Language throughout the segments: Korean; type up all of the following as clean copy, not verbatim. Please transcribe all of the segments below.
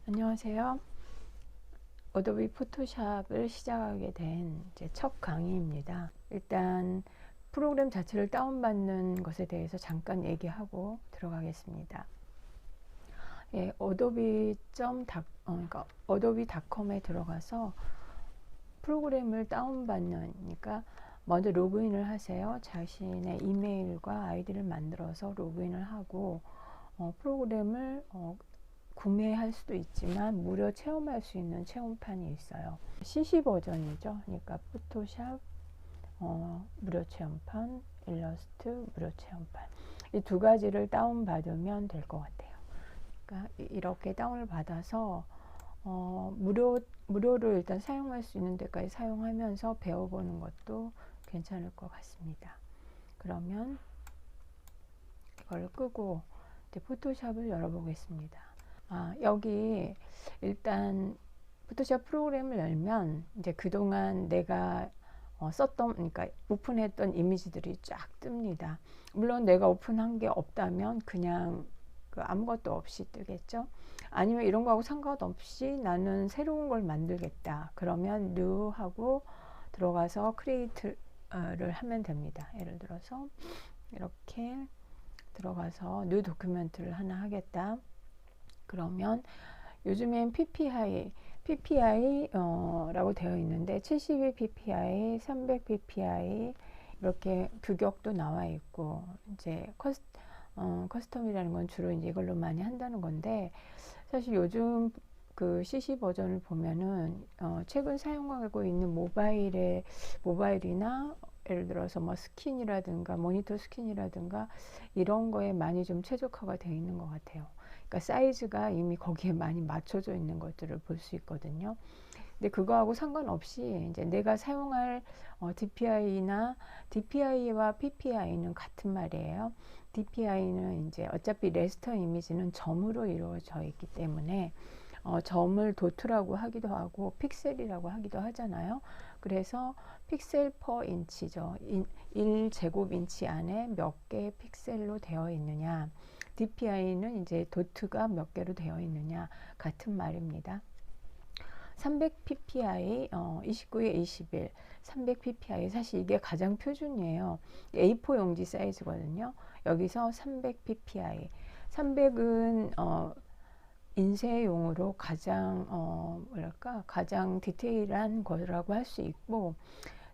안녕하세요. 어도비 포토샵을 시작하게 된 이제 첫 강의입니다. 일단 프로그램 자체를 다운받는 것에 대해서 잠깐 얘기하고 들어가겠습니다. 예, 그러니까 어도비닷컴에 들어가서 프로그램을 다운받는, 그러니까 먼저 로그인을 하세요. 자신의 이메일과 아이디를 만들어서 로그인을 하고 프로그램을 구매할 수도 있지만 무료 체험할 수 있는 체험판이 있어요. CC 버전이죠. 그러니까 포토샵 무료 체험판, 일러스트 무료 체험판, 이 두 가지를 다운 받으면 될 것 같아요. 그러니까 이렇게 다운을 받아서 무료로 일단 사용할 수 있는 데까지 사용하면서 배워보는 것도 괜찮을 것 같습니다. 그러면 이걸 끄고 이제 포토샵을 열어보겠습니다. 여기 일단 포토샵 프로그램을 열면 이제 그동안 내가 썼던, 그러니까 오픈했던 이미지들이 쫙 뜹니다. 물론 내가 오픈한 게 없다면 그냥 아무것도 없이 뜨겠죠. 아니면 이런 거하고 상관없이 나는 새로운 걸 만들겠다. 그러면 new 하고 들어가서 create를 하면 됩니다. 예를 들어서 이렇게 들어가서 new 도큐멘트를 하나 하겠다. 그러면 요즘엔 PPI라고 되어 있는데 72 PPI, 300 PPI 이렇게 규격도 나와 있고, 이제 커스텀이라는 건 주로 이제 이걸로 많이 한다는 건데, 사실 요즘 그 CC 버전을 보면은 최근 사용하고 있는 모바일이나 예를 들어서 뭐 스킨이라든가 모니터 스킨이라든가 이런 거에 많이 좀 최적화가 되어 있는 것 같아요. 그러니까 사이즈가 이미 거기에 많이 맞춰져 있는 것들을 볼 수 있거든요. 근데 그거하고 상관없이 이제 내가 사용할 DPI와 PPI는 같은 말이에요. DPI는 이제 어차피 레스터 이미지는 점으로 이루어져 있기 때문에 점을 도트라고 하기도 하고 픽셀이라고 하기도 하잖아요. 그래서 픽셀 퍼 인치죠. 1제곱인치 안에 몇 개의 픽셀로 되어 있느냐, DPI는 이제 도트가 몇 개로 되어 있느냐, 같은 말입니다. 300 PPI, 29에 21, 300 PPI, 사실 이게 가장 표준이에요. A4 용지 사이즈거든요. 여기서 300 PPI, 300은 인쇄용으로 가장 디테일한 거라고 할 수 있고,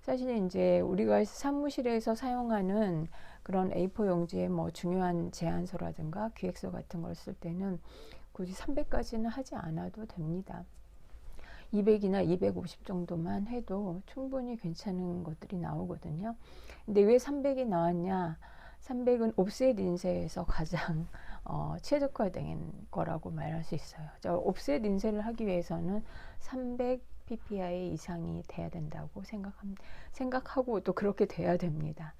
사실 이제 우리가 사무실에서 사용하는 그런 A4 용지에 뭐 중요한 제안서라든가 기획서 같은 걸 쓸 때는 굳이 300까지는 하지 않아도 됩니다. 200이나 250 정도만 해도 충분히 괜찮은 것들이 나오거든요. 근데 왜 300이 나왔냐? 300은 옵셋 인쇄에서 가장 최적화된 거라고 말할 수 있어요. 옵셋 인쇄를 하기 위해서는 300 PPI 이상이 돼야 된다고 생각하고 또 그렇게 돼야 됩니다.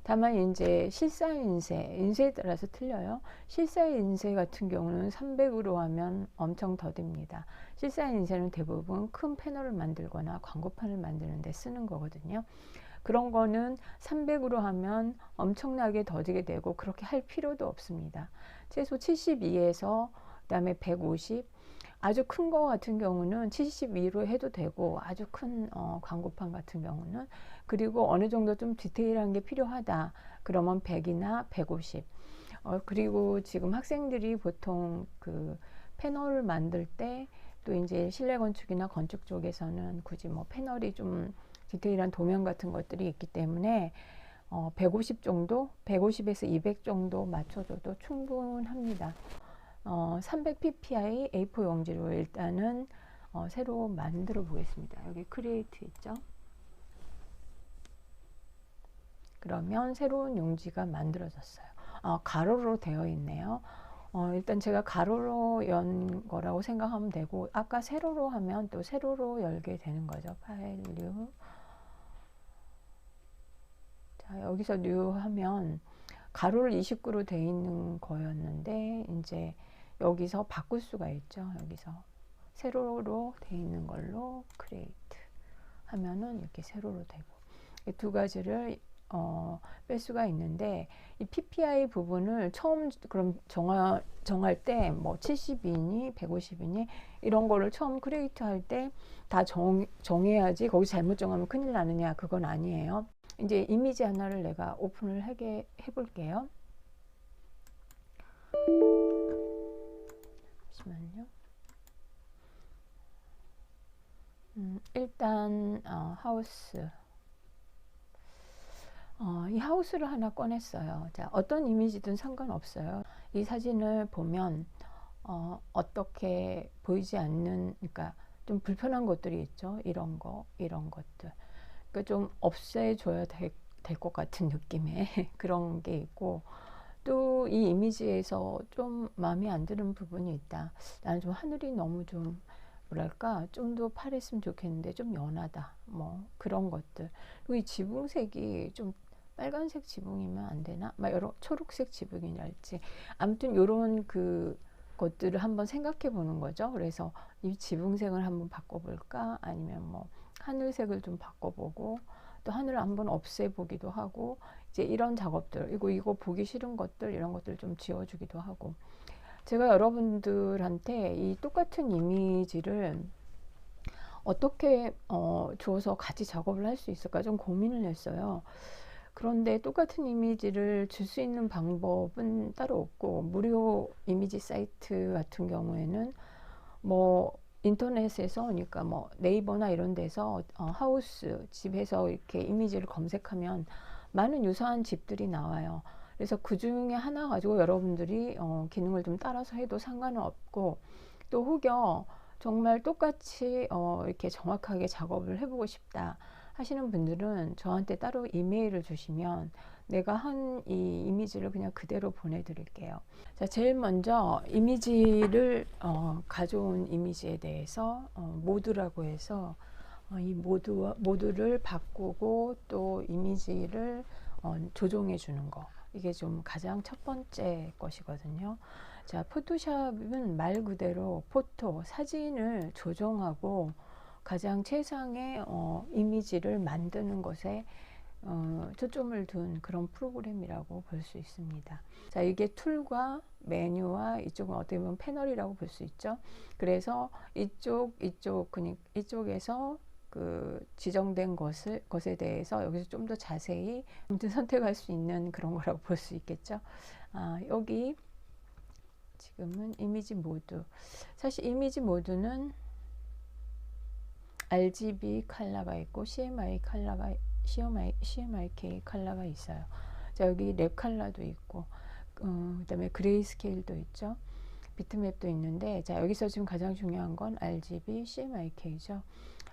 다만 이제 실사 인쇄에 따라서 틀려요. 실사 인쇄 같은 경우는 300으로 하면 엄청 더딥니다. 실사 인쇄는 대부분 큰 패널을 만들거나 광고판을 만드는 데 쓰는 거거든요. 그런 거는 300으로 하면 엄청나게 더디게 되고 그렇게 할 필요도 없습니다. 최소 72에서 그다음에 150, 아주 큰 거 같은 경우는 72로 해도 되고, 아주 큰 광고판 같은 경우는, 그리고 어느 정도 좀 디테일한 게 필요하다 그러면 100이나 150. 그리고 지금 학생들이 보통 그 패널을 만들 때 또 이제 실내 건축이나 건축 쪽에서는 굳이 뭐 패널이 좀 디테일한 도면 같은 것들이 있기 때문에 150 정도, 150에서 200 정도 맞춰줘도 충분합니다. 300 PPI A4 용지로 일단은 새로 만들어 보겠습니다. 여기 크리에이트 있죠? 그러면 새로운 용지가 만들어졌어요. 가로로 되어 있네요. 일단 제가 가로로 연 거라고 생각하면 되고, 아까 세로로 하면 또 세로로 열게 되는 거죠. 파일 뉴. 자, 여기서 뉴 하면 가로를 29로 되어 있는 거였는데 이제 여기서 바꿀 수가 있죠. 여기서 세로로 되어 있는 걸로 크리에이트 하면은 이렇게 세로로 되고, 이 두 가지를 뺄 수가 있는데, 이 PPI 부분을 처음 그럼 정할 때 뭐 70이니 150이니 이런 거를 처음 크리에이트 할 때 다 정해야지 거기서 잘못 정하면 큰일 나느냐, 그건 아니에요. 이제 이미지 하나를 내가 오픈을 하게 해볼게요. 잠시만요. 일단 하우스, 이 하우스를 하나 꺼냈어요. 자, 어떤 이미지든 상관없어요. 이 사진을 보면 어떻게 보이지 않는, 그러니까 좀 불편한 것들이 있죠. 이런 것들. 그러니까 좀 없애줘야 될 것 같은 느낌의 그런 게 있고, 또 이 이미지에서 좀 마음에 안 드는 부분이 있다. 나는 좀 하늘이 너무 좀 뭐랄까 좀 더 파랬으면 좋겠는데 좀 연하다, 뭐 그런 것들. 그리고 이 지붕색이 좀 빨간색 지붕이면 안 되나, 막 여러 초록색 지붕이랄지, 아무튼 요런 그 것들을 한번 생각해 보는 거죠. 그래서 이 지붕색을 한번 바꿔볼까, 아니면 뭐 하늘색을 좀 바꿔보고, 또 하늘을 한번 없애보기도 하고, 이제 이런 작업들, 이거 보기 싫은 것들, 이런 것들 좀 지워주기도 하고. 제가 여러분들한테 이 똑같은 이미지를 어떻게 주어서 같이 작업을 할 수 있을까 좀 고민을 했어요. 그런데 똑같은 이미지를 줄 수 있는 방법은 따로 없고, 무료 이미지 사이트 같은 경우에는 뭐 인터넷에서, 그러니까 뭐 네이버나 이런 데서 하우스, 집에서 이렇게 이미지를 검색하면 많은 유사한 집들이 나와요. 그래서 그 중에 하나 가지고 여러분들이 기능을 좀 따라서 해도 상관은 없고, 또 혹여 정말 똑같이 이렇게 정확하게 작업을 해보고 싶다 하시는 분들은 저한테 따로 이메일을 주시면 내가 한 이 이미지를 그냥 그대로 보내드릴게요. 자, 제일 먼저 이미지를 가져온 이미지에 대해서 모드라고 해서 이 모드를 바꾸고 또 이미지를 조정해 주는 거, 이게 좀 가장 첫 번째 것이거든요. 자, 포토샵은 말 그대로 사진을 조정하고 가장 최상의 이미지를 만드는 것에 초점을 둔 그런 프로그램이라고 볼 수 있습니다. 자, 이게 툴과 메뉴와 이쪽은 어떻게 보면 패널이라고 볼 수 있죠. 그래서 이쪽에서 그 지정된 것에 대해서 여기서 좀 더 자세히 선택할 수 있는 그런 거라고 볼 수 있겠죠. 여기 지금은 이미지 모드. 사실 이미지 모드는 RGB 컬러가 있고 CMYK 컬러가 있어요. 자, 여기 랩 컬러도 있고, 그다음에 그레이스케일도 있죠. 비트맵도 있는데, 자, 여기서 지금 가장 중요한 건 RGB, CMYK죠.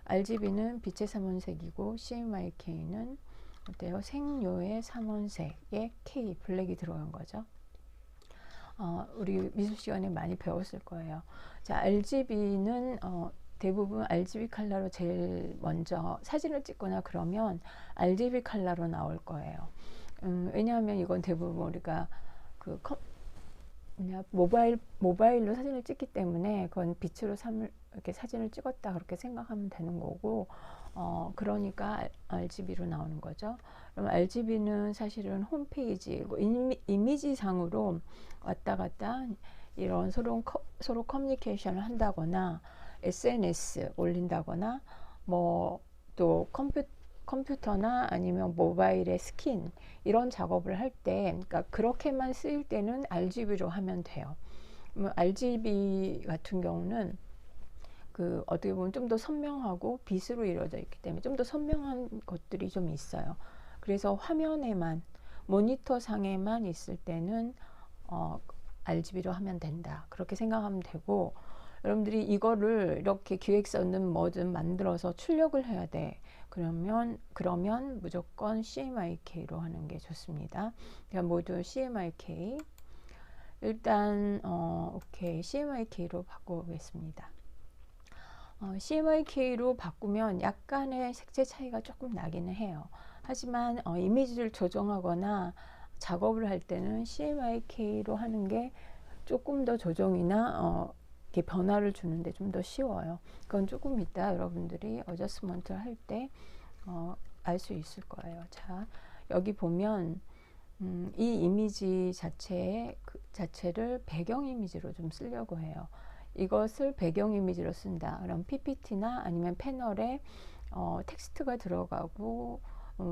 RGB는 빛의 삼원색이고, CMYK는 어때요? 생료의 삼원색에 K, 블랙이 들어간 거죠. 우리 미술 시간에 많이 배웠을 거예요. 자, RGB는 대부분 RGB 컬러로 제일 먼저 사진을 찍거나 그러면 RGB 컬러로 나올 거예요. 왜냐하면 이건 대부분 우리가 그 모바일로 사진을 찍기 때문에 그건 빛으로 이렇게 사진을 찍었다 그렇게 생각하면 되는 거고, 그러니까 RGB로 나오는 거죠. 그럼 RGB는 사실은 홈페이지, 이미지상으로 왔다 갔다 이런 서로 커뮤니케이션을 한다거나 SNS 올린다거나, 뭐 또 컴퓨터나 아니면 모바일의 스킨 이런 작업을 할 때, 그러니까 그렇게만 쓰일 때는 RGB로 하면 돼요. RGB 같은 경우는 그 어떻게 보면 좀 더 선명하고 빛으로 이루어져 있기 때문에 좀 더 선명한 것들이 좀 있어요. 그래서 화면에만, 모니터 상에만 있을 때는 RGB로 하면 된다, 그렇게 생각하면 되고, 여러분들이 이거를 이렇게 기획서는 뭐든 만들어서 출력을 해야 돼. 그러면 무조건 CMYK로 하는 게 좋습니다. 그러니까 모두 CMYK. 일단 오케이, CMYK로 바꿔보겠습니다. CMYK로 바꾸면 약간의 색채 차이가 조금 나기는 해요. 하지만 이미지를 조정하거나 작업을 할 때는 CMYK로 하는 게 조금 더 조정이나 이렇게 변화를 주는데 좀 더 쉬워요. 그건 조금 이따 여러분들이 어저스먼트 할 때 알 수 있을 거예요. 자, 여기 보면 이 이미지 자체를 배경 이미지로 좀 쓰려고 해요. 이것을 배경 이미지로 쓴다. 그럼 PPT나 아니면 패널에 텍스트가 들어가고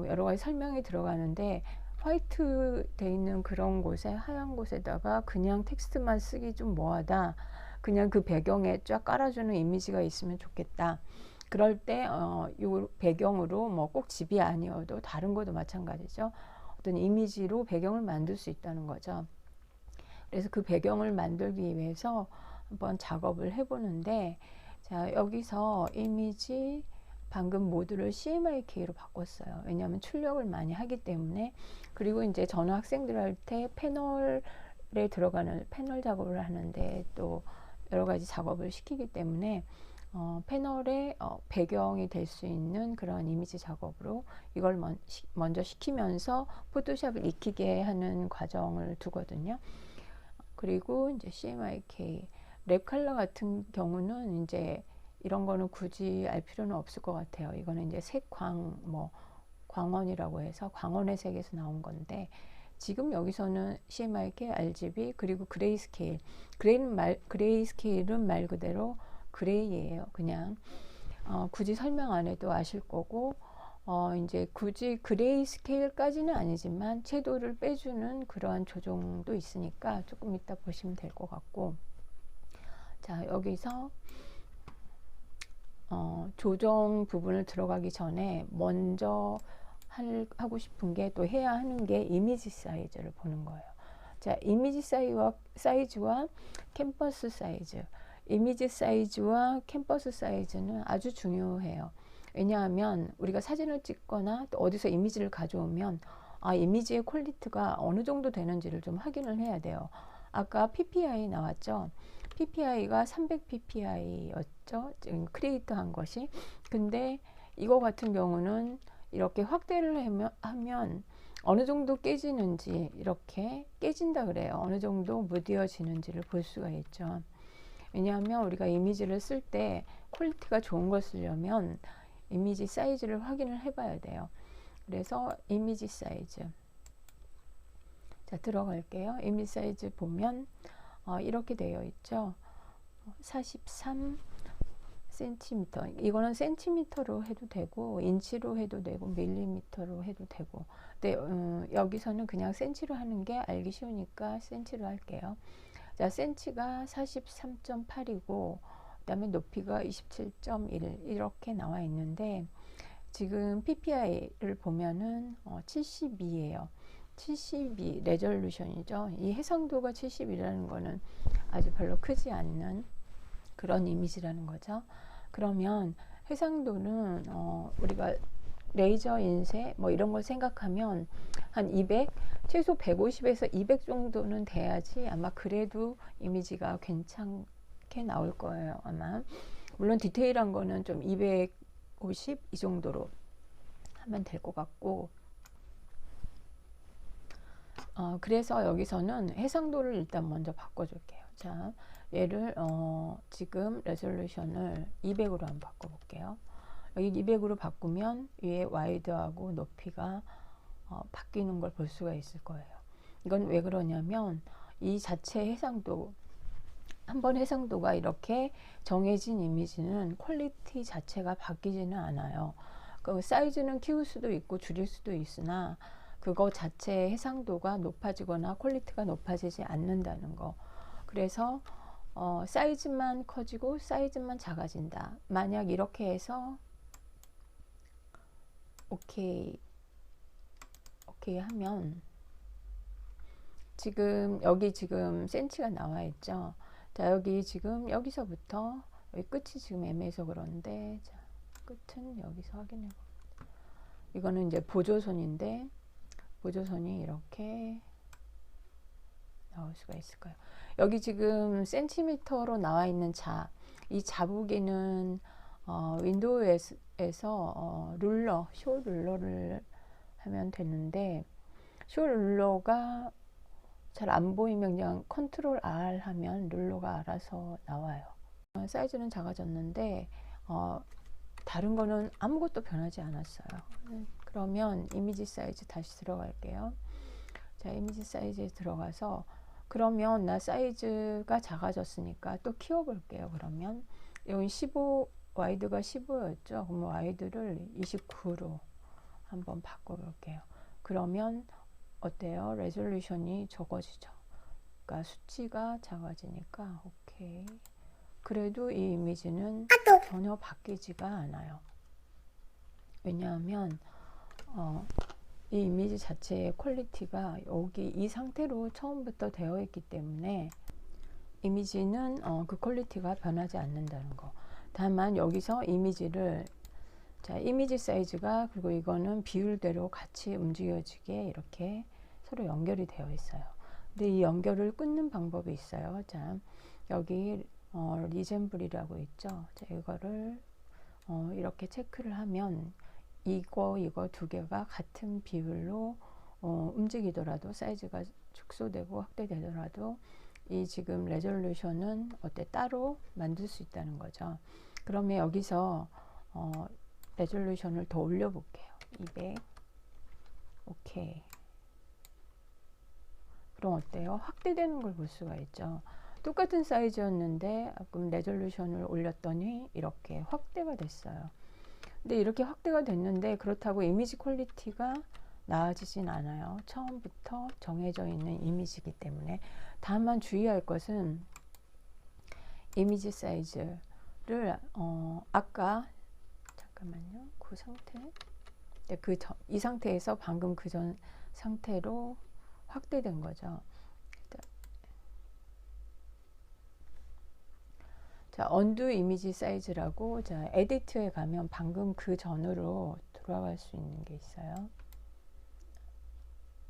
여러 가지 설명이 들어가는데 화이트 돼 있는 그런 곳에 하얀 곳에다가 그냥 텍스트만 쓰기 좀 뭐하다. 그냥 그 배경에 쫙 깔아주는 이미지가 있으면 좋겠다. 그럴 때 요 배경으로 뭐 꼭 집이 아니어도 다른 것도 마찬가지죠. 어떤 이미지로 배경을 만들 수 있다는 거죠. 그래서 그 배경을 만들기 위해서 한번 작업을 해보는데, 자, 여기서 이미지 방금 모드를 CMYK로 바꿨어요. 왜냐하면 출력을 많이 하기 때문에. 그리고 이제 저는 학생들한테 패널에 들어가는 패널 작업을 하는데 또 여러 가지 작업을 시키기 때문에 패널의 배경이 될 수 있는 그런 이미지 작업으로 이걸 먼저 시키면서 포토샵을 익히게 하는 과정을 두거든요. 그리고 이제 CMYK 랩 컬러 같은 경우는 이제 이런 거는 굳이 알 필요는 없을 것 같아요. 이거는 이제 색광 뭐 광원이라고 해서 광원의 색에서 나온 건데, 지금 여기서는 CMYK, RGB 그리고 그레이스케일. 그레이스케일은 말 그대로 그레이예요. 그냥 굳이 설명 안 해도 아실 거고, 이제 굳이 그레이스케일까지는 아니지만 채도를 빼주는 그러한 조정도 있으니까 조금 이따 보시면 될 것 같고, 자, 여기서 조정 부분을 들어가기 전에 먼저 하고 싶은 게, 또 해야 하는 게 이미지 사이즈를 보는 거예요. 자, 이미지 사이즈와 캔버스 사이즈. 이미지 사이즈와 캔버스 사이즈는 아주 중요해요. 왜냐하면 우리가 사진을 찍거나 또 어디서 이미지를 가져오면 이미지의 퀄리티가 어느 정도 되는지를 좀 확인을 해야 돼요. 아까 PPI 나왔죠. PPI가 300 PPI였죠. 지금 크리에이트 한 것이. 근데 이거 같은 경우는 이렇게 확대를 하면 어느 정도 깨지는지, 이렇게 깨진다 그래요. 어느 정도 무뎌지는지를 볼 수가 있죠. 왜냐하면 우리가 이미지를 쓸 때 퀄리티가 좋은 걸 쓰려면 이미지 사이즈를 확인을 해 봐야 돼요. 그래서 이미지 사이즈, 자, 들어갈게요. 이미지 사이즈 보면 이렇게 되어 있죠. 43 센티미터. 이거는 센티미터로 해도 되고 인치로 해도 되고 밀리미터로 해도 되고. 근데 여기서는 그냥 센치로 하는 게 알기 쉬우니까 센치로 할게요. 자, 센치가 43.8이고 그다음에 높이가 27.1 이렇게 나와 있는데, 지금 PPI를 보면은 72예요. 72 레졸루션이죠. 이 해상도가 72라는 거는 아주 별로 크지 않는 그런 이미지라는 거죠. 그러면 해상도는 우리가 레이저 인쇄 뭐 이런 걸 생각하면 한 200, 최소 150에서 200 정도는 돼야지 아마 그래도 이미지가 괜찮게 나올 거예요. 아마 물론 디테일한 거는 좀 250 이 정도로 하면 될 것 같고, 그래서 여기서는 해상도를 일단 먼저 바꿔줄게요. 자, 얘를 지금 레졸루션을 200으로 한번 바꿔볼게요. 여기 200으로 바꾸면 위에 와이드하고 높이가 바뀌는 걸 볼 수가 있을 거예요. 이건 왜 그러냐면 이 자체 해상도, 한번 해상도가 이렇게 정해진 이미지는 퀄리티 자체가 바뀌지는 않아요. 그 사이즈는 키울 수도 있고 줄일 수도 있으나 그거 자체의 해상도가 높아지거나 퀄리티가 높아지지 않는다는 거. 그래서 사이즈만 커지고 사이즈만 작아진다. 만약 이렇게 해서 오케이 하면, 지금 여기 지금 센치가 나와 있죠. 자, 여기 지금 여기서부터 여기 끝이 지금 애매해서 그런데, 자, 끝은 여기서 확인해 봅니다. 이거는 이제 보조선인데 보조선이 이렇게 나올 수가 있을까요? 여기 지금 센티미터로 나와 있는 이 자북에는 윈도우에서 룰러, 쇼 룰러를 하면 되는데, 쇼 룰러가 잘 안 보이면 그냥 컨트롤 R 하면 룰러가 알아서 나와요. 사이즈는 작아졌는데 다른 거는 아무것도 변하지 않았어요. 그러면 이미지 사이즈 다시 들어갈게요. 자, 이미지 사이즈에 들어가서 그러면 나 사이즈가 작아졌으니까 또 키워볼게요. 그러면 여기 15, 와이드가 15였죠. 그럼 와이드를 29로 한번 바꿔볼게요. 그러면 어때요? 레졸루션이 적어지죠. 그러니까 수치가 작아지니까 오케이. 그래도 이 이미지는 전혀 바뀌지가 않아요. 왜냐하면 이 이미지 자체의 퀄리티가 여기 이 상태로 처음부터 되어 있기 때문에 이미지는 그 퀄리티가 변하지 않는다는 거. 다만 여기서 이미지를 자, 이미지 사이즈가 그리고 이거는 비율대로 같이 움직여지게 이렇게 서로 연결이 되어 있어요. 근데 이 연결을 끊는 방법이 있어요. 자, 여기 리젠블이라고 있죠. 자, 이거를 이렇게 체크를 하면 이거 두 개가 같은 비율로 움직이더라도 사이즈가 축소되고 확대되더라도 이 지금 레졸루션은 따로 만들 수 있다는 거죠. 그러면 여기서 레졸루션을 더 올려볼게요. 200. 오케이. 그럼 어때요? 확대되는 걸 볼 수가 있죠. 똑같은 사이즈였는데 그럼 레졸루션을 올렸더니 이렇게 확대가 됐어요. 근데 이렇게 확대가 됐는데 그렇다고 이미지 퀄리티가 나아지진 않아요. 처음부터 정해져 있는 이미지이기 때문에. 다만 주의할 것은 이미지 사이즈를 아까 잠깐만요. 그 상태 이 상태에서 방금 그 전 상태로 확대된 거죠. 자, 언두 이미지 사이즈라고 자, 에디트에 가면 방금 그 전으로 돌아갈 수 있는 게 있어요.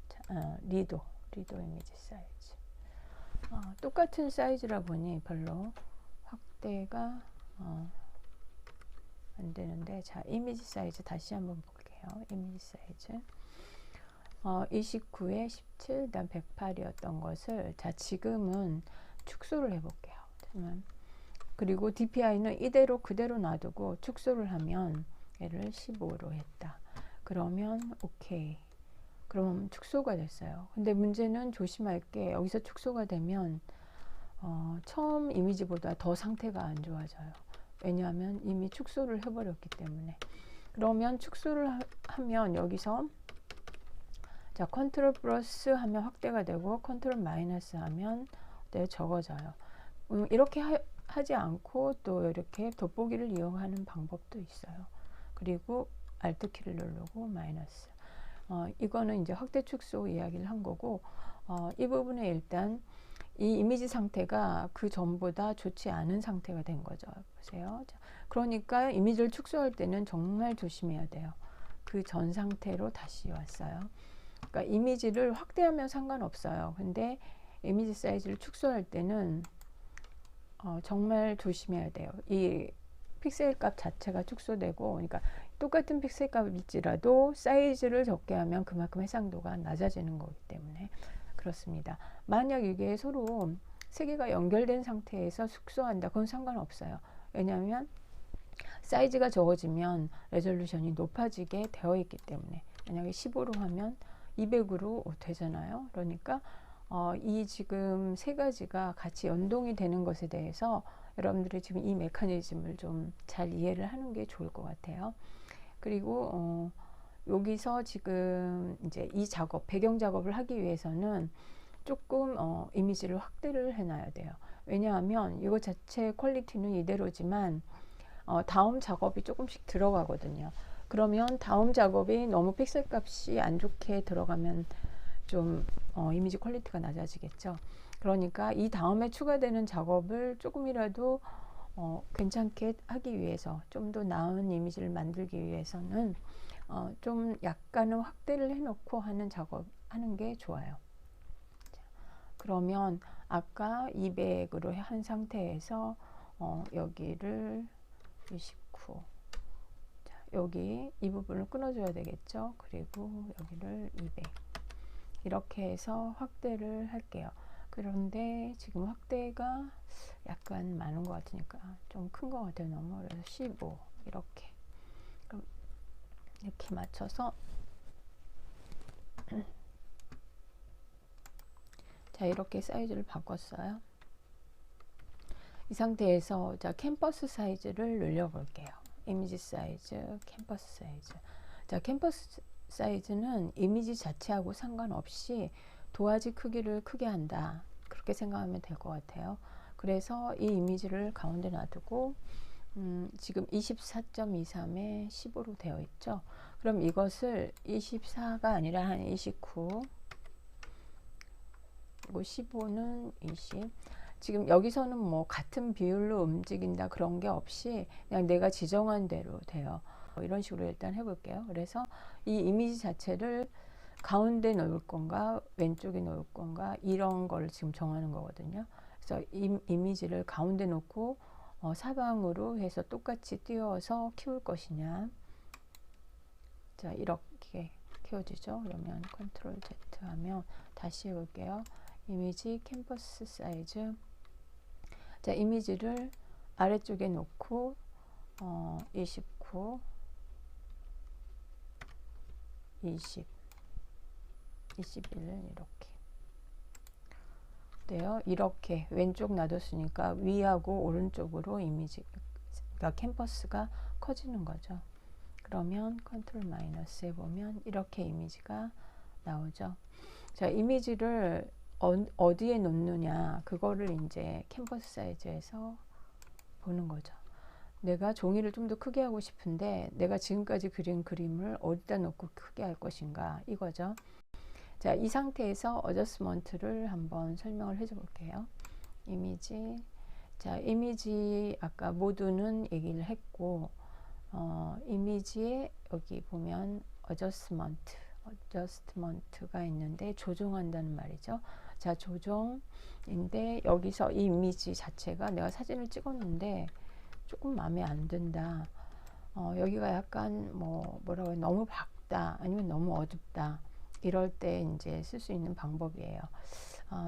자, 리도 이미지 사이즈. 똑같은 사이즈라 보니 별로 확대가 안 되는데, 자, 이미지 사이즈 다시 한번 볼게요. 이미지 사이즈 29에 17, 그다음 108이었던 것을 자, 지금은 축소를 해볼게요. 그리고 DPI는 이대로 그대로 놔두고 축소를 하면 얘를 15로 했다. 그러면 오케이. 그럼 축소가 됐어요. 근데 문제는 조심할 게 여기서 축소가 되면 처음 이미지보다 더 상태가 안 좋아져요. 왜냐하면 이미 축소를 해버렸기 때문에. 그러면 축소를 하면 여기서 자, 컨트롤 플러스 하면 확대가 되고 컨트롤 마이너스 하면 적어져요. 이렇게 하지 않고 또 이렇게 돋보기를 이용하는 방법도 있어요. 그리고 Alt 키를 누르고 마이너스. 이거는 이제 확대 축소 이야기를 한 거고, 이 부분에 일단 이 이미지 상태가 그 전보다 좋지 않은 상태가 된 거죠. 보세요. 자, 그러니까 이미지를 축소할 때는 정말 조심해야 돼요. 그 전 상태로 다시 왔어요. 그러니까 이미지를 확대하면 상관없어요. 근데 이미지 사이즈를 축소할 때는 정말 조심해야 돼요. 이 픽셀 값 자체가 축소되고, 그러니까 똑같은 픽셀 값일지라도 사이즈를 적게 하면 그만큼 해상도가 낮아지는 거기 때문에 그렇습니다. 만약 이게 서로 세 개가 연결된 상태에서 축소한다, 그건 상관없어요. 왜냐하면 사이즈가 적어지면 레졸루션이 높아지게 되어 있기 때문에. 만약에 15로 하면 200으로 되잖아요. 그러니까 이 지금 세 가지가 같이 연동이 되는 것에 대해서 여러분들이 지금 이 메커니즘을 좀 잘 이해를 하는 게 좋을 것 같아요. 그리고 여기서 지금 이제 이 작업, 배경 작업을 하기 위해서는 조금 이미지를 확대를 해놔야 돼요. 왜냐하면 이거 자체 퀄리티는 이대로지만 다음 작업이 조금씩 들어가거든요. 그러면 다음 작업이 너무 픽셀 값이 안 좋게 들어가면 좀 이미지 퀄리티가 낮아지겠죠. 그러니까 이 다음에 추가되는 작업을 조금이라도 괜찮게 하기 위해서, 좀 더 나은 이미지를 만들기 위해서는 좀 약간은 확대를 해놓고 하는 작업 하는 게 좋아요. 자, 그러면 아까 200으로 한 상태에서 여기를 29, 자, 여기 이 부분을 끊어줘야 되겠죠. 그리고 여기를 200 이렇게 해서 확대를 할게요. 그런데 지금 확대가 약간 많은 것 같으니까 좀 큰 것 같아요. 너무. 그래서 15 이렇게. 이렇게 맞춰서 자, 이렇게 사이즈를 바꿨어요. 이 상태에서 자, 캔버스 사이즈를 늘려 볼게요. 이미지 사이즈, 캔버스 사이즈. 자, 캔버스 사이즈는 이미지 자체하고 상관없이 도화지 크기를 크게 한다. 그렇게 생각하면 될 것 같아요. 그래서 이 이미지를 가운데 놔두고 지금 24.23에 15로 되어 있죠. 그럼 이것을 24가 아니라 한 29, 그리고 15는 20. 지금 여기서는 뭐 같은 비율로 움직인다 그런 게 없이 그냥 내가 지정한 대로 돼요. 이런 식으로 일단 해볼게요. 그래서 이 이미지 자체를 가운데 놓을 건가 왼쪽에 놓을 건가 이런 걸 지금 정하는 거거든요. 그래서 이미지를 가운데 놓고 사방으로 해서 똑같이 띄워서 키울 것이냐. 자, 이렇게 키워지죠. 그러면 컨트롤 Z 하면 다시 해볼게요. 이미지 캔버스 사이즈. 자, 이미지를 아래쪽에 놓고 29, 20, 21 이렇게 돼요. 이렇게 왼쪽 놔뒀으니까 위하고 오른쪽으로 이미지가 캔버스가 커지는 거죠. 그러면 컨트롤 마이너스 해보면 이렇게 이미지가 나오죠. 자, 이미지를 어디에 놓느냐 그거를 이제 캔버스 사이즈에서 보는 거죠. 내가 종이를 좀 더 크게 하고 싶은데 내가 지금까지 그린 그림을 어디다 놓고 크게 할 것인가 이거죠. 자, 이 상태에서 어저스먼트를 한번 설명을 해줘 볼게요. 이미지. 자, 이미지 아까 모두는 얘기를 했고 이미지에 여기 보면 어저스먼트가 있는데 조정한다는 말이죠. 자, 조정인데 여기서 이 이미지 자체가 내가 사진을 찍었는데 조금 마음에 안 든다. 여기가 약간 뭐라고 해요? 너무 밝다 아니면 너무 어둡다. 이럴 때 이제 쓸 수 있는 방법이에요.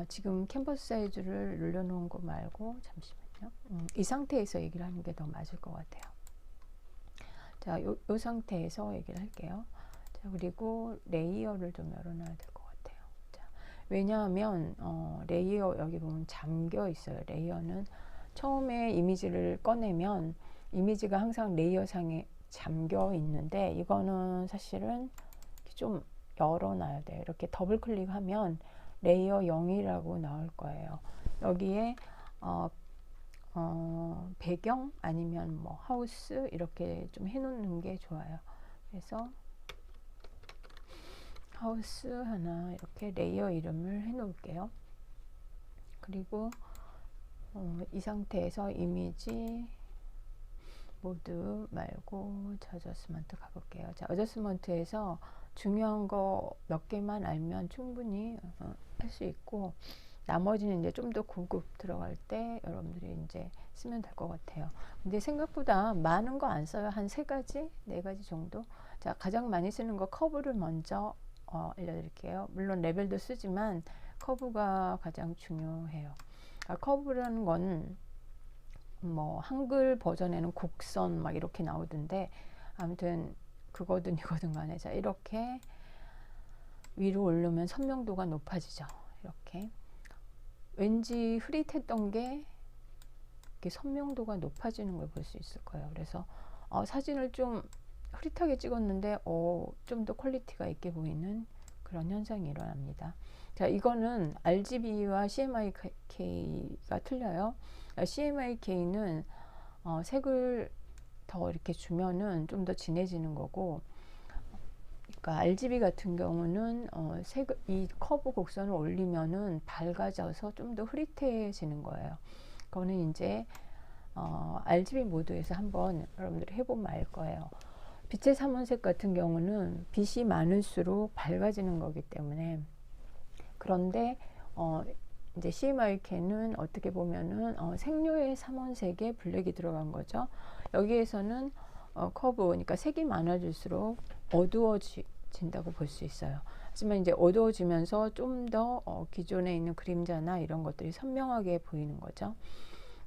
지금 캔버스 사이즈를 늘려놓은 거 말고 잠시만요. 이 상태에서 얘기를 하는 게 더 맞을 것 같아요. 자, 요 상태에서 얘기를 할게요. 자, 그리고 레이어를 좀 열어놔야 될 것 같아요. 자, 왜냐하면 레이어 여기 보면 잠겨 있어요. 레이어는 처음에 이미지를 꺼내면 이미지가 항상 레이어 상에 잠겨 있는데 이거는 사실은 좀 열어놔야 돼요. 이렇게 더블 클릭하면 레이어 0이라고 나올 거예요. 여기에 배경 아니면 뭐 하우스 이렇게 좀 해놓는 게 좋아요. 그래서 하우스 하나 이렇게 레이어 이름을 해놓을게요. 그리고 이 상태에서 이미지 모드 말고 어저스먼트 가볼게요. 자, 어저스먼트에서 중요한 거 몇 개만 알면 충분히 할 수 있고 나머지는 이제 좀 더 고급 들어갈 때 여러분들이 이제 쓰면 될 것 같아요. 근데 생각보다 많은 거 안 써요. 한 3가지, 4가지 정도. 자, 가장 많이 쓰는 거 커브를 먼저 알려드릴게요. 물론 레벨도 쓰지만 커브가 가장 중요해요. 커브라는 건 뭐 한글 버전에는 곡선 막 이렇게 나오던데 아무튼 그거든 이거든 간에 자, 이렇게 위로 올리면 선명도가 높아지죠. 이렇게 왠지 흐릿했던 게 이렇게 선명도가 높아지는 걸 볼 수 있을 거예요. 그래서 사진을 좀 흐릿하게 찍었는데 좀 더 퀄리티가 있게 보이는 그런 현상이 일어납니다. 자, 이거는 RGB와 CMYK가 틀려요. CMYK는 색을 더 이렇게 주면은 좀 더 진해지는 거고, 그러니까 RGB 같은 경우는 이 커브 곡선을 올리면은 밝아져서 좀 더 흐릿해지는 거예요. 그거는 이제 RGB 모드에서 한번 여러분들이 해보면 알 거예요. 빛의 삼원색 같은 경우는 빛이 많을수록 밝아지는 거기 때문에. 그런데 이제 CMYK는 어떻게 보면은 색료의 삼원색에 블랙이 들어간 거죠. 여기에서는 커브, 그러니까 색이 많아질수록 어두워진다고 볼 수 있어요. 하지만 이제 어두워지면서 좀 더 기존에 있는 그림자나 이런 것들이 선명하게 보이는 거죠.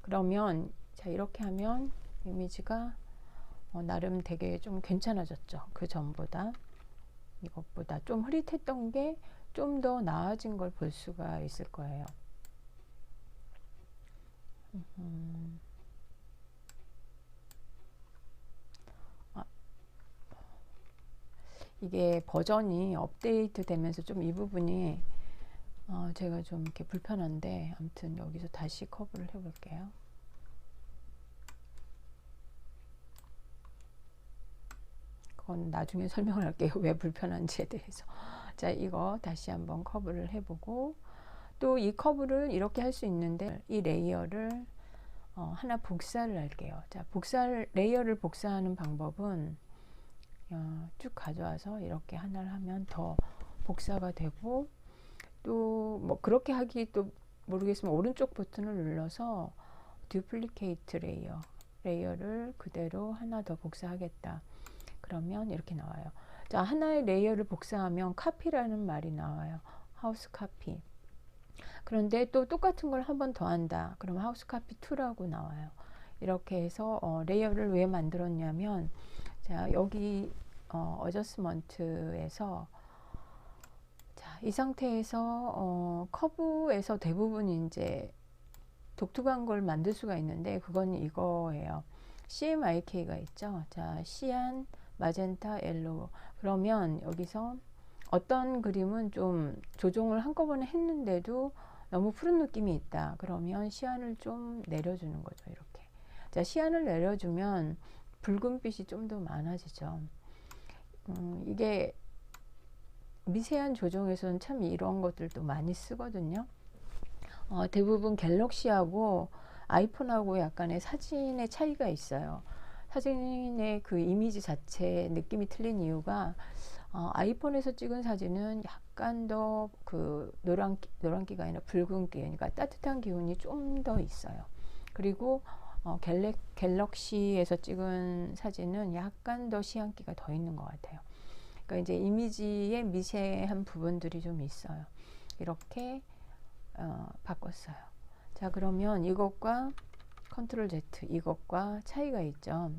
그러면 자, 이렇게 하면 이미지가 나름 되게 좀 괜찮아졌죠. 그 전보다. 이것보다 좀 흐릿했던 게 좀 더 나아진 걸 볼 수가 있을 거예요. 아, 이게 버전이 업데이트 되면서 좀 이 부분이 제가 좀 이렇게 불편한데, 아무튼 여기서 다시 커브를 해볼게요. 그건 나중에 설명을 할게요. 왜 불편한지에 대해서. 자, 이거 다시 한번 커브를 해보고, 또 이 커브를 이렇게 할 수 있는데, 이 레이어를 하나 복사를 할게요. 자, 레이어를 복사하는 방법은 쭉 가져와서 이렇게 하나를 하면 더 복사가 되고, 또 뭐 그렇게 하기 또 모르겠으면 오른쪽 버튼을 눌러서 듀플리케이트 레이어를 그대로 하나 더 복사하겠다. 그러면 이렇게 나와요. 자, 하나의 레이어를 복사하면 카피라는 말이 나와요. 하우스 카피. 그런데 또 똑같은 걸 한 번 더 한다. 그럼 하우스 카피 2라고 나와요. 이렇게 해서 레이어를 왜 만들었냐면, 자, 여기 어저스먼트에서 이 상태에서 커브에서 대부분 이제 독특한 걸 만들 수가 있는데, 그건 이거예요. CMYK가 있죠. 자, 시안, 마젠타, 옐로우. 그러면 여기서 어떤 그림은 좀 조정을 한꺼번에 했는데도 너무 푸른 느낌이 있다. 그러면 시안을 좀 내려주는 거죠. 이렇게. 자, 시안을 내려주면 붉은빛이 좀 더 많아지죠. 이게 미세한 조정에서는 참 이런 것들도 많이 쓰거든요. 대부분 갤럭시하고 아이폰하고 약간의 사진의 차이가 있어요. 사진의 그 이미지 자체 느낌이 틀린 이유가 아이폰에서 찍은 사진은 약간 더 그 노란기가 아니라 붉은기, 그러니까 따뜻한 기운이 좀 더 있어요. 그리고 갤럭시에서 찍은 사진은 약간 더 시안기가 더 있는 것 같아요. 그러니까 이제 이미지의 미세한 부분들이 좀 있어요. 이렇게 바꿨어요. 자, 그러면 이것과 컨트롤 Z 이것과 차이가 있죠.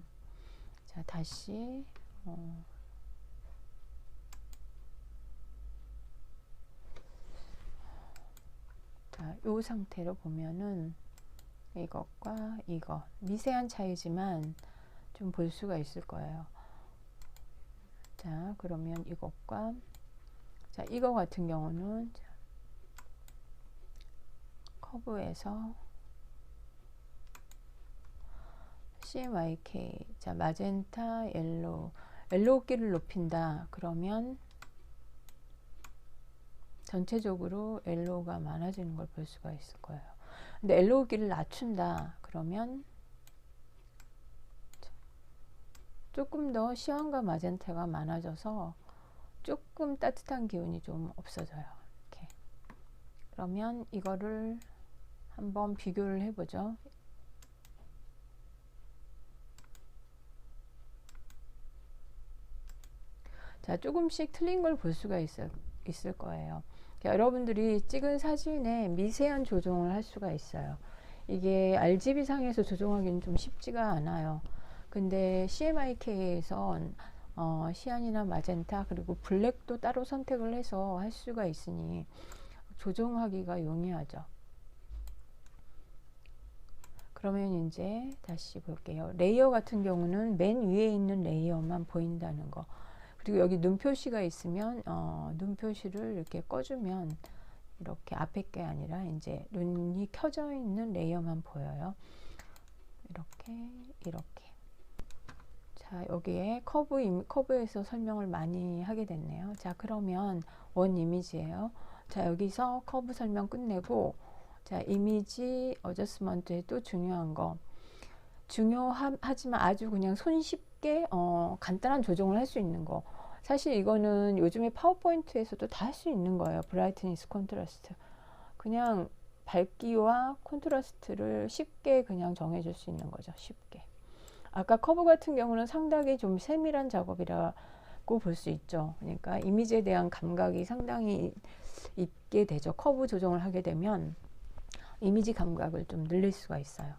자, 다시 자, 이 상태로 보면은 이것과 이거 미세한 차이지만 좀 볼 수가 있을 거예요. 자, 그러면 이것과 자, 이거 같은 경우는 커브에서 CMYK 자, 마젠타, 옐로우기를 높인다. 그러면 전체적으로 옐로우가 많아지는 걸 볼 수가 있을 거예요. 근데 옐로우기를 낮춘다. 그러면 조금 더 시안과 마젠타가 많아져서 조금 따뜻한 기운이 좀 없어져요. 이렇게. 그러면 이거를 한번 비교를 해보죠. 자, 조금씩 틀린 걸 볼 수가 있을 거예요. 여러분들이 찍은 사진에 미세한 조정을 할 수가 있어요. 이게 RGB 상에서 조정하기는 좀 쉽지가 않아요. 근데 CMYK에선 시안이나 마젠타 그리고 블랙도 따로 선택을 해서 할 수가 있으니 조정하기가 용이하죠. 그러면 이제 다시 볼게요. 레이어 같은 경우는 맨 위에 있는 레이어만 보인다는 거. 그리고 여기 눈 표시가 있으면 눈 표시를 이렇게 꺼주면 이렇게 앞에 게 아니라 이제 눈이 켜져 있는 레이어만 보여요. 이렇게. 자, 여기에 커브에서 설명을 많이 하게 됐네요. 자, 그러면 원 이미지예요. 자, 여기서 커브 설명 끝내고, 자, 이미지 어저스먼트에 또 중요한 거. 중요하지만 아주 그냥 손쉽게 간단한 조정을 할 수 있는 거. 사실 이거는 요즘에 파워포인트에서도 다 할 수 있는 거예요. 브라이트니스, 컨트라스트. 그냥 밝기와 컨트라스트를 쉽게 그냥 정해줄 수 있는 거죠. 쉽게. 아까 커브 같은 경우는 상당히 좀 세밀한 작업이라고 볼 수 있죠. 그러니까 이미지에 대한 감각이 상당히 있게 되죠. 커브 조정을 하게 되면 이미지 감각을 좀 늘릴 수가 있어요.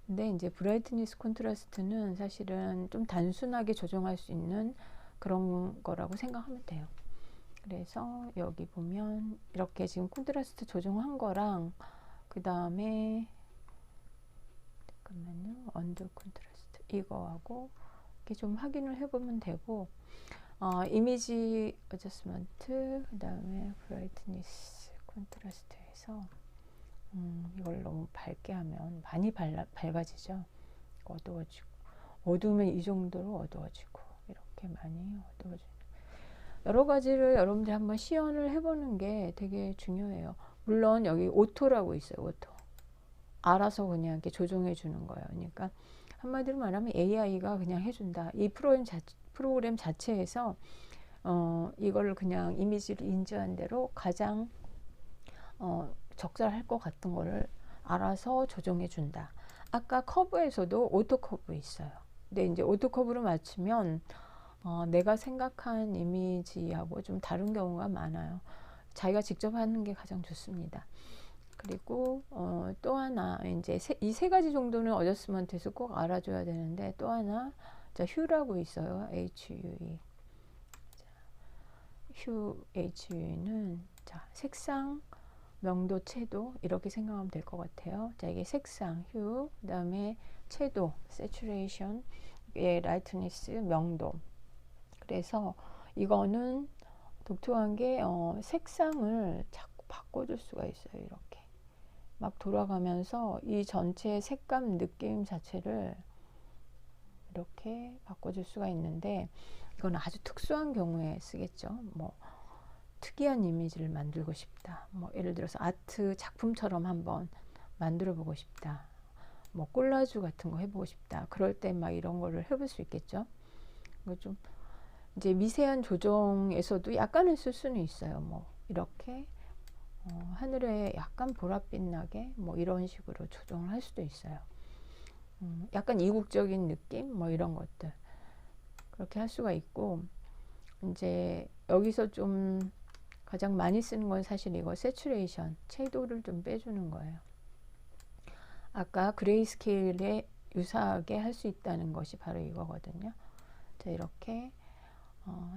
근데 이제 브라이트니스 콘트라스트는 사실은 좀 단순하게 조정할 수 있는 그런 거라고 생각하면 돼요. 그래서 여기 보면 이렇게 지금 콘트라스트 조정한 거랑 그 다음에 잠깐만요. 언더 콘트라스트 이거하고 이렇게 좀 확인을 해보면 되고, 이미지 어저스먼트 그 다음에 브라이트니스 콘트라스트에서 이걸 너무 밝게 하면 많이 밝아지죠. 어두워지고, 어두우면 이 정도로 어두워지고, 이렇게 많이 어두워지는 여러 가지를 여러분들 한번 시연을 해보는 게 되게 중요해요. 물론 여기 오토라고 있어요. 오토. 알아서 그냥 이렇게 조정해 주는 거예요. 그러니까 한마디로 말하면 AI가 그냥 해준다. 이 프로그램 자체에서 이걸 그냥 이미지를 인지한 대로 가장 적절할 것 같은 거를 알아서 조정해 준다. 아까 커브에서도 오토 커브 있어요. 근데 이제 오토 커브로 맞추면 내가 생각한 이미지하고 좀 다른 경우가 많아요. 자기가 직접 하는 게 가장 좋습니다. 그리고 또 하나 이제 이 세 가지 정도는 어저스먼트에서 꼭 알아줘야 되는데, 또 하나 자, 휴라고 있어요. HUE. 휴 HUE는 자, 색상, 명도, 채도 이렇게 생각하면 될 것 같아요. 자, 이게 색상, 휴, 그다음에 채도, saturation, 라이트니스, 명도. 그래서 이거는 독특한 게 색상을 자꾸 바꿔줄 수가 있어요. 이렇게 막 돌아가면서 이 전체 색감 느낌 자체를 이렇게 바꿔줄 수가 있는데, 이건 아주 특수한 경우에 쓰겠죠. 뭐 특이한 이미지를 만들고 싶다. 뭐 예를 들어서 아트 작품처럼 한번 만들어 보고 싶다. 뭐 콜라주 같은 거 해보고 싶다. 그럴 때 막 이런 거를 해볼 수 있겠죠. 이거 좀 이제 미세한 조정에서도 약간은 쓸 수는 있어요. 뭐 이렇게 하늘에 약간 보랏빛 나게 뭐 이런 식으로 조정을 할 수도 있어요. 약간 이국적인 느낌 뭐 이런 것들 그렇게 할 수가 있고, 이제 여기서 좀 가장 많이 쓰는 건 사실 이거 세츄레이션, 채도를 좀 빼주는 거예요. 아까 그레이스케일에 유사하게 할 수 있다는 것이 바로 이거거든요. 자, 이렇게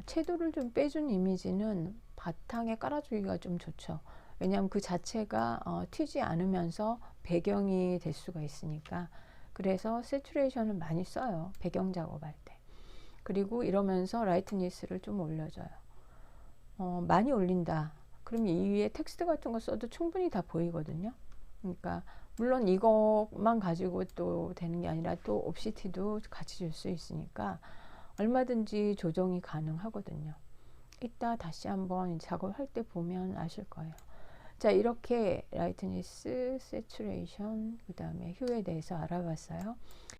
채도를 좀 빼준 이미지는 바탕에 깔아주기가 좀 좋죠. 왜냐하면 그 자체가 튀지 않으면서 배경이 될 수가 있으니까. 그래서 세츄레이션을 많이 써요. 배경 작업할 때. 그리고 이러면서 라이트니스를 좀 올려줘요. 많이 올린다. 그럼 이 위에 텍스트 같은 거 써도 충분히 다 보이거든요. 그러니까 물론 이것만 가지고 또 되는 게 아니라 또 옵시티도 같이 줄 수 있으니까 얼마든지 조정이 가능하거든요. 이따 다시 한번 작업할 때 보면 아실 거예요. 자, 이렇게 라이트니스, 세츄레이션, 그 다음에 휴에 대해서 알아봤어요.